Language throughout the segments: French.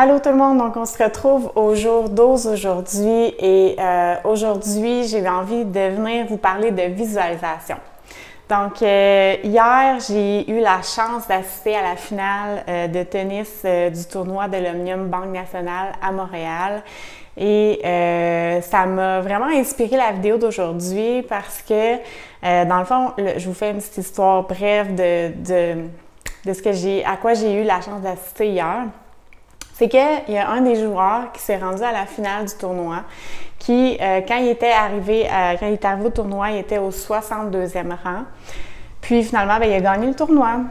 Allô tout le monde, donc on se retrouve au jour 12 aujourd'hui et aujourd'hui j'ai envie de venir vous parler de visualisation. Donc hier j'ai eu la chance d'assister à la finale de tennis du tournoi de l'Omnium Banque Nationale à Montréal et ça m'a vraiment inspiré la vidéo d'aujourd'hui parce que dans le fond, je vous fais une petite histoire brève de à quoi j'ai eu la chance d'assister hier. C'est qu'il y a un des joueurs qui s'est rendu à la finale du tournoi qui, quand il était arrivé au tournoi, il était au 62e rang. Puis finalement, il a gagné le tournoi.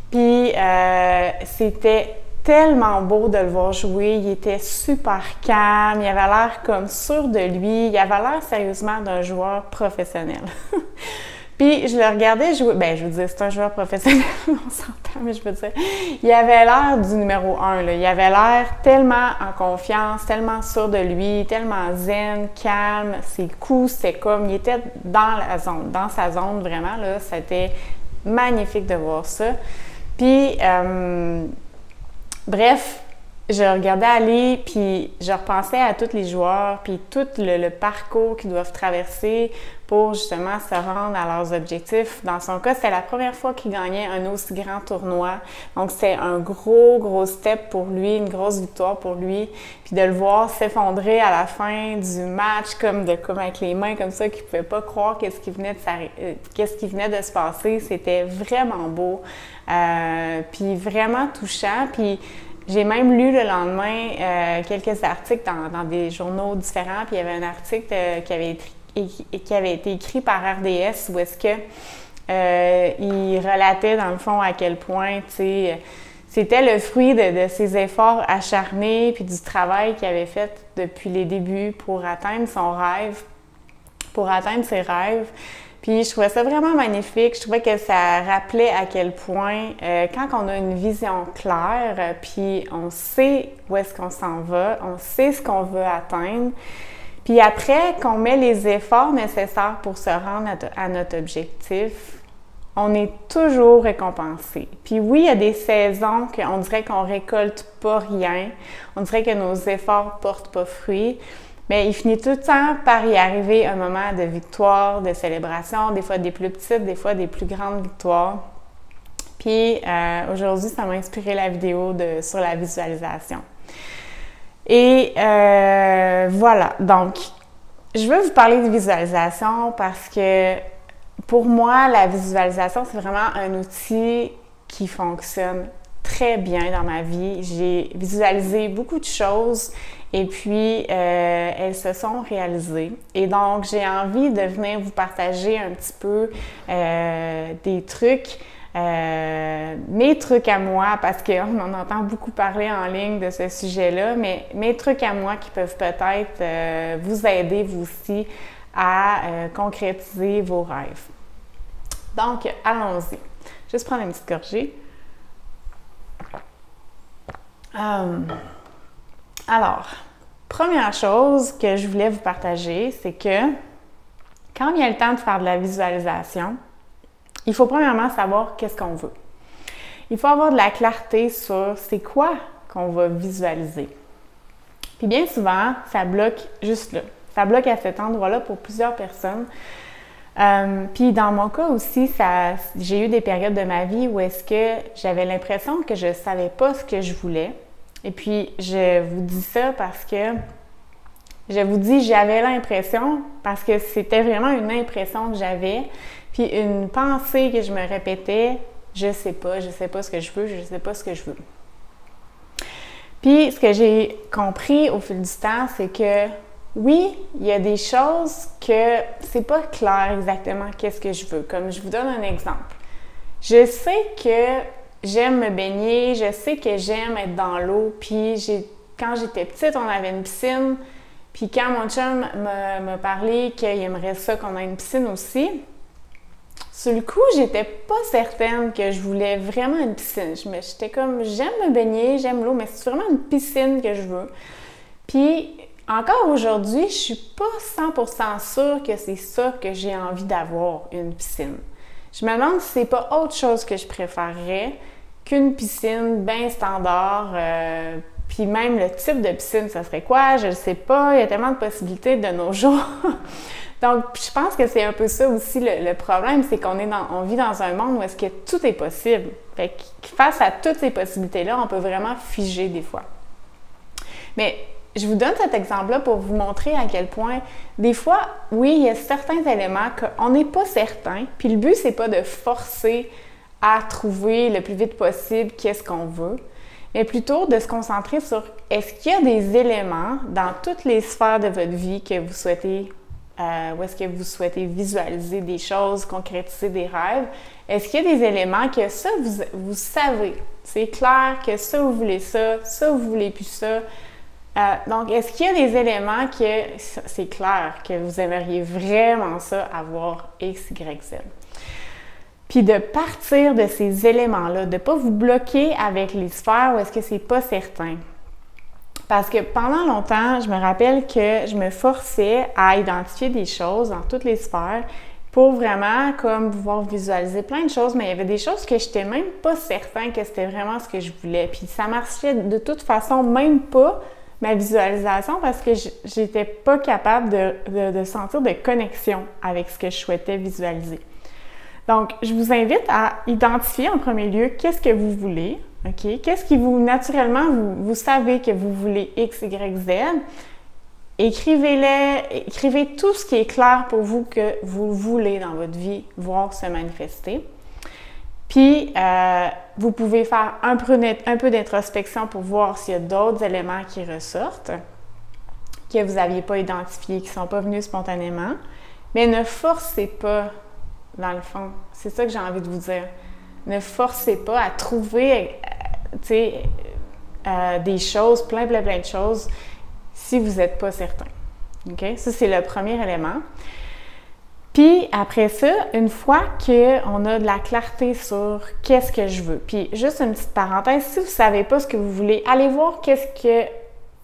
Puis c'était tellement beau de le voir jouer. Il était super calme. Il avait l'air comme sûr de lui. Il avait l'air sérieusement d'un joueur professionnel. Puis je le regardais jouer, je veux dire, c'est un joueur professionnel, on s'entend, mais je veux dire, il avait l'air du numéro 1, là. Il avait l'air tellement en confiance, tellement sûr de lui, tellement zen, calme, ses coups, c'était comme, il était dans sa zone vraiment, là, c'était magnifique de voir ça. Puis, bref, je regardais aller, puis je repensais à tous les joueurs, puis tout le parcours qu'ils doivent traverser pour justement se rendre à leurs objectifs. Dans son cas, c'était la première fois qu'il gagnait un aussi grand tournoi. Donc, c'était un gros step pour lui, une grosse victoire pour lui. Puis de le voir s'effondrer à la fin du match, comme avec les mains comme ça, qu'il ne pouvait pas croire qu'est-ce qui venait de se passer. C'était vraiment beau, puis vraiment touchant. Puis j'ai même lu le lendemain quelques articles dans des journaux différents, puis il y avait un article qui avait été écrit par RDS où est-ce que il relatait dans le fond à quel point, tu sais, c'était le fruit de ses efforts acharnés puis du travail qu'il avait fait depuis les débuts pour atteindre son rêve, pour atteindre ses rêves. Puis je trouvais ça vraiment magnifique. Je trouvais que ça rappelait à quel point, quand on a une vision claire, puis on sait où est-ce qu'on s'en va, on sait ce qu'on veut atteindre, puis après qu'on met les efforts nécessaires pour se rendre à notre objectif, on est toujours récompensé. Puis oui, il y a des saisons qu'on dirait qu'on récolte pas rien, on dirait que nos efforts portent pas fruit, mais il finit tout le temps par y arriver un moment de victoire, de célébration, des fois des plus petites, des fois des plus grandes victoires. Puis aujourd'hui, ça m'a inspiré la vidéo sur la visualisation. Et voilà, donc je veux vous parler de visualisation parce que pour moi, la visualisation, c'est vraiment un outil qui fonctionne très bien dans ma vie. J'ai visualisé beaucoup de choses et puis elles se sont réalisées. Et donc, j'ai envie de venir vous partager un petit peu des trucs, mes trucs à moi, parce qu'on en entend beaucoup parler en ligne de ce sujet-là, mais mes trucs à moi qui peuvent peut-être vous aider, vous aussi, à concrétiser vos rêves. Donc, allons-y. Juste prendre une petite gorgée. Alors, première chose que je voulais vous partager, c'est que quand vient le temps de faire de la visualisation, il faut premièrement savoir qu'est-ce qu'on veut. Il faut avoir de la clarté sur c'est quoi qu'on va visualiser. Puis bien souvent, ça bloque juste là. Ça bloque à cet endroit-là pour plusieurs personnes. Puis dans mon cas aussi, j'ai eu des périodes de ma vie où est-ce que j'avais l'impression que je ne savais pas ce que je voulais. Et puis, je vous dis ça parce que j'avais l'impression, parce que c'était vraiment une impression que j'avais, puis une pensée que je me répétais, je sais pas ce que je veux, je sais pas ce que je veux. Puis, ce que j'ai compris au fil du temps, c'est que oui, il y a des choses que c'est pas clair exactement qu'est-ce que je veux. Comme je vous donne un exemple. Je sais que j'aime me baigner, je sais que j'aime être dans l'eau, puis quand j'étais petite, on avait une piscine, puis quand mon chum m'a parlé qu'il aimerait ça qu'on ait une piscine aussi, sur le coup, j'étais pas certaine que je voulais vraiment une piscine. J'étais comme, j'aime me baigner, j'aime l'eau, mais c'est vraiment une piscine que je veux. Puis, encore aujourd'hui, je suis pas 100% sûre que c'est ça que j'ai envie d'avoir, une piscine. Je me demande si c'est pas autre chose que je préférerais qu'une piscine bien standard, Puis même le type de piscine, ça serait quoi? Je ne sais pas. Il y a tellement de possibilités de nos jours. Donc, je pense que c'est un peu ça aussi le problème, c'est qu'on vit dans un monde où est-ce que tout est possible. Fait que face à toutes ces possibilités-là, on peut vraiment figer des fois. Mais je vous donne cet exemple-là pour vous montrer à quel point, des fois, oui, il y a certains éléments qu'on n'est pas certain, puis le but, c'est pas de forcer à trouver le plus vite possible qu'est-ce qu'on veut, mais plutôt de se concentrer sur est-ce qu'il y a des éléments dans toutes les sphères de votre vie que vous souhaitez, où est-ce que vous souhaitez visualiser des choses, concrétiser des rêves, est-ce qu'il y a des éléments que ça, vous savez, c'est clair que ça, vous voulez ça vous voulez plus ça. Donc, est-ce qu'il y a des éléments que c'est clair que vous aimeriez vraiment ça avoir X, Y, Z? Puis de partir de ces éléments-là, de ne pas vous bloquer avec les sphères où est-ce que c'est pas certain. Parce que pendant longtemps, je me rappelle que je me forçais à identifier des choses dans toutes les sphères pour vraiment comme pouvoir visualiser plein de choses, mais il y avait des choses que je n'étais même pas certain que c'était vraiment ce que je voulais. Puis ça marchait de toute façon même pas ma visualisation parce que j'étais pas capable de sentir de connexion avec ce que je souhaitais visualiser. Donc, je vous invite à identifier en premier lieu qu'est-ce que vous voulez, OK? Qu'est-ce qui vous, naturellement, vous savez que vous voulez X, Y, Z. Écrivez tout ce qui est clair pour vous que vous voulez dans votre vie voir se manifester. Puis, vous pouvez faire un peu d'introspection pour voir s'il y a d'autres éléments qui ressortent, que vous n'aviez pas identifiés, qui ne sont pas venus spontanément. Mais ne forcez pas, dans le fond. C'est ça que j'ai envie de vous dire. Ne forcez pas à trouver, des choses, plein de choses, si vous n'êtes pas certain. OK? Ça, c'est le premier élément. Puis après ça, une fois qu'on a de la clarté sur qu'est-ce que je veux, puis juste une petite parenthèse, si vous ne savez pas ce que vous voulez, allez voir qu'est-ce que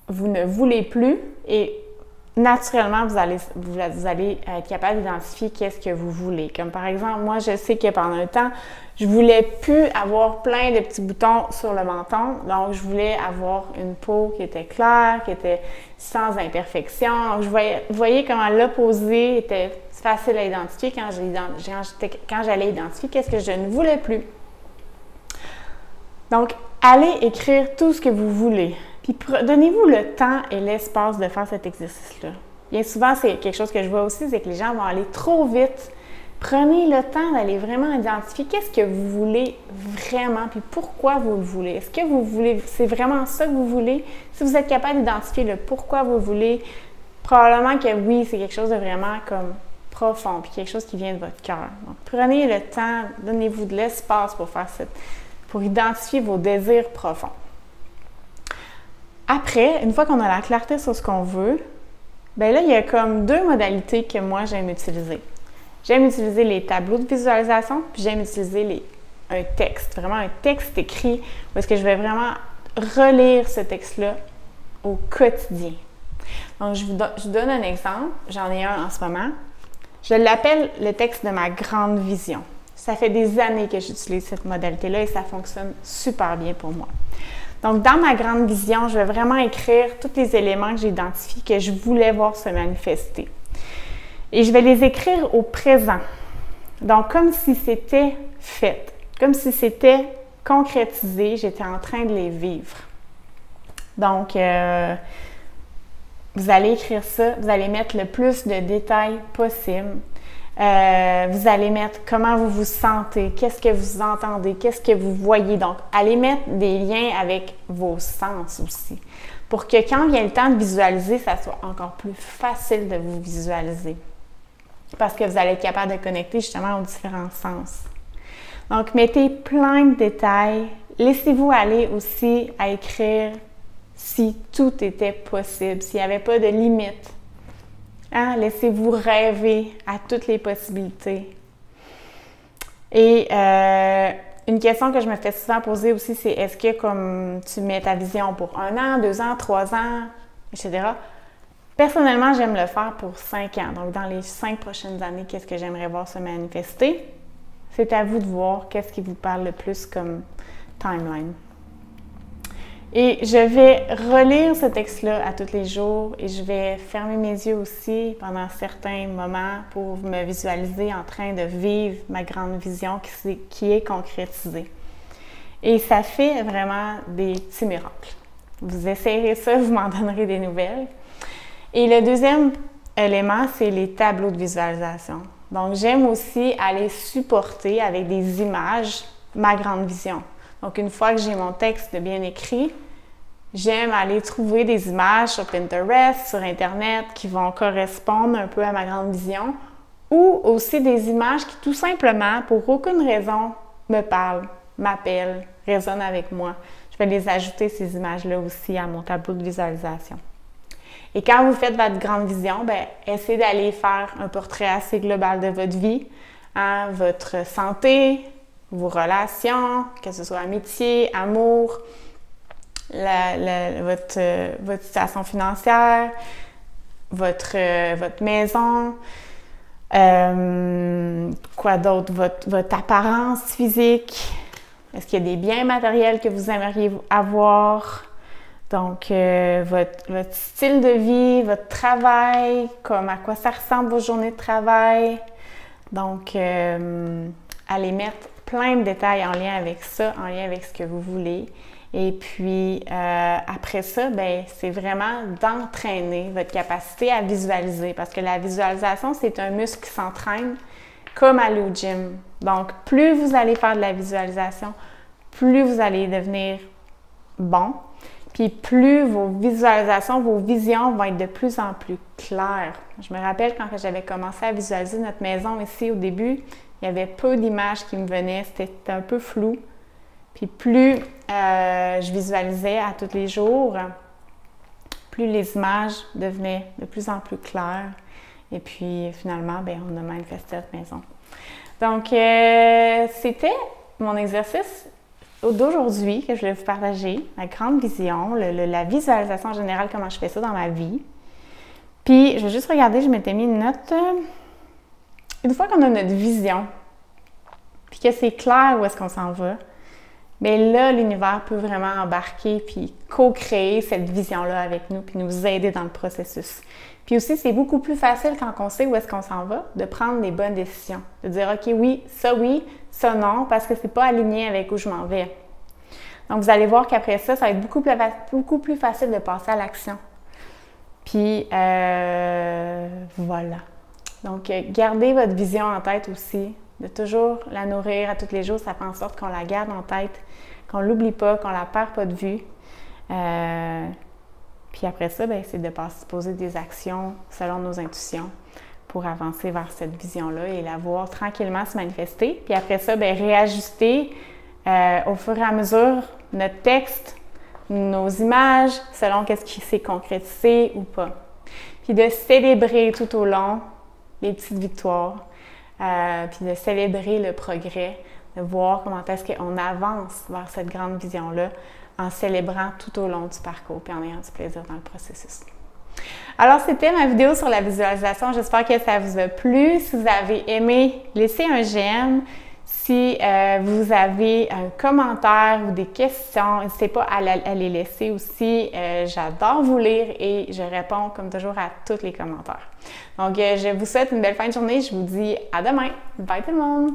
vous ne voulez plus et naturellement, vous allez être capable d'identifier qu'est-ce que vous voulez. Comme par exemple, moi, je sais que pendant un temps, je voulais plus avoir plein de petits boutons sur le menton. Donc, je voulais avoir une peau qui était claire, qui était sans imperfection. Donc, vous voyez comment l'opposé était facile à identifier quand j'allais identifier qu'est-ce que je ne voulais plus. Donc, allez écrire tout ce que vous voulez. Puis donnez-vous le temps et l'espace de faire cet exercice-là. Bien souvent, c'est quelque chose que je vois aussi, c'est que les gens vont aller trop vite. Prenez le temps d'aller vraiment identifier qu'est-ce que vous voulez vraiment, puis pourquoi vous le voulez. Est-ce que vous voulez, c'est vraiment ça que vous voulez? Si vous êtes capable d'identifier le pourquoi vous voulez, probablement que oui, c'est quelque chose de vraiment comme profond, puis quelque chose qui vient de votre cœur. Donc, prenez le temps, donnez-vous de l'espace pour identifier vos désirs profonds. Après, une fois qu'on a la clarté sur ce qu'on veut, bien là, il y a comme deux modalités que moi, j'aime utiliser. J'aime utiliser les tableaux de visualisation, puis j'aime utiliser un texte, vraiment un texte écrit, où est-ce que je vais vraiment relire ce texte-là au quotidien. Donc, je vous donne un exemple. J'en ai un en ce moment. Je l'appelle le texte de ma grande vision. Ça fait des années que j'utilise cette modalité-là et ça fonctionne super bien pour moi. Donc, dans ma grande vision, je vais vraiment écrire tous les éléments que j'ai identifiés que je voulais voir se manifester. Et je vais les écrire au présent. Donc, comme si c'était fait, comme si c'était concrétisé, j'étais en train de les vivre. Donc, vous allez écrire ça, vous allez mettre le plus de détails possible. Vous allez mettre comment vous vous sentez, qu'est-ce que vous entendez, qu'est-ce que vous voyez. Donc, allez mettre des liens avec vos sens aussi, pour que quand vient le temps de visualiser, ça soit encore plus facile de vous visualiser. Parce que vous allez être capable de connecter justement aux différents sens. Donc, mettez plein de détails. Laissez-vous aller aussi à écrire si tout était possible, s'il n'y avait pas de limite. Hein? Laissez-vous rêver à toutes les possibilités. Et une question que je me fais souvent poser aussi, c'est est-ce que comme tu mets ta vision pour 1 an, 2 ans, 3 ans, etc. Personnellement, j'aime le faire pour 5 ans. Donc, dans les 5 prochaines années, qu'est-ce que j'aimerais voir se manifester? C'est à vous de voir qu'est-ce qui vous parle le plus comme timeline. Et je vais relire ce texte-là à tous les jours et je vais fermer mes yeux aussi pendant certains moments pour me visualiser en train de vivre ma grande vision qui est concrétisée. Et ça fait vraiment des petits miracles. Vous essayerez ça, vous m'en donnerez des nouvelles. Et le deuxième élément, c'est les tableaux de visualisation. Donc, j'aime aussi aller supporter avec des images ma grande vision. Donc, une fois que j'ai mon texte bien écrit, j'aime aller trouver des images sur Pinterest, sur Internet, qui vont correspondre un peu à ma grande vision, ou aussi des images qui, tout simplement, pour aucune raison, me parlent, m'appellent, résonnent avec moi. Je vais les ajouter, ces images-là aussi, à mon tableau de visualisation. Et quand vous faites votre grande vision, bien, essayez d'aller faire un portrait assez global de votre vie, hein, votre santé, vos relations, que ce soit amitié, amour, votre situation financière, votre maison, quoi d'autre, votre apparence physique. Est-ce qu'il y a des biens matériels que vous aimeriez avoir? Donc, votre style de vie, votre travail, comme à quoi ça ressemble vos journées de travail. Donc, allez mettre plein de détails en lien avec ça, en lien avec ce que vous voulez. Et puis, après ça, bien, c'est vraiment d'entraîner votre capacité à visualiser. Parce que la visualisation, c'est un muscle qui s'entraîne comme aller au gym. Donc, plus vous allez faire de la visualisation, plus vous allez devenir bon. Puis plus vos visualisations, vos visions vont être de plus en plus claires. Je me rappelle quand j'avais commencé à visualiser notre maison ici au début, il y avait peu d'images qui me venaient, c'était un peu flou. Puis plus je visualisais à tous les jours, plus les images devenaient de plus en plus claires. Et puis finalement, bien, on a manifesté notre maison. Donc, c'était mon exercice d'aujourd'hui que je voulais vous partager, ma grande vision, la visualisation en général, comment je fais ça dans ma vie. Puis, je vais juste regarder, je m'étais mis une note. Une fois qu'on a notre vision, puis que c'est clair où est-ce qu'on s'en va, bien là, l'univers peut vraiment embarquer puis co-créer cette vision-là avec nous puis nous aider dans le processus. Puis aussi, c'est beaucoup plus facile quand on sait où est-ce qu'on s'en va, de prendre les bonnes décisions. De dire, OK, oui, ça non, parce que c'est pas aligné avec où je m'en vais. Donc, vous allez voir qu'après ça, ça va être beaucoup plus facile de passer à l'action. Puis, voilà. Donc, gardez votre vision en tête aussi, de toujours la nourrir à tous les jours. Ça fait en sorte qu'on la garde en tête, qu'on ne l'oublie pas, qu'on ne la perd pas de vue. Puis après ça, bien, c'est de poser des actions selon nos intuitions pour avancer vers cette vision-là et la voir tranquillement se manifester. Puis après ça, bien, réajuster au fur et à mesure notre texte, nos images, selon qu'est-ce qui s'est concrétisé ou pas. Puis de célébrer tout au long les petites victoires, puis de célébrer le progrès, de voir comment est-ce qu'on avance vers cette grande vision-là en célébrant tout au long du parcours puis en ayant du plaisir dans le processus. Alors, c'était ma vidéo sur la visualisation. J'espère que ça vous a plu. Si vous avez aimé, laissez un j'aime. Si vous avez un commentaire ou des questions, n'hésitez pas à les laisser aussi. J'adore vous lire et je réponds comme toujours à tous les commentaires. Donc, je vous souhaite une belle fin de journée. Je vous dis à demain. Bye tout le monde!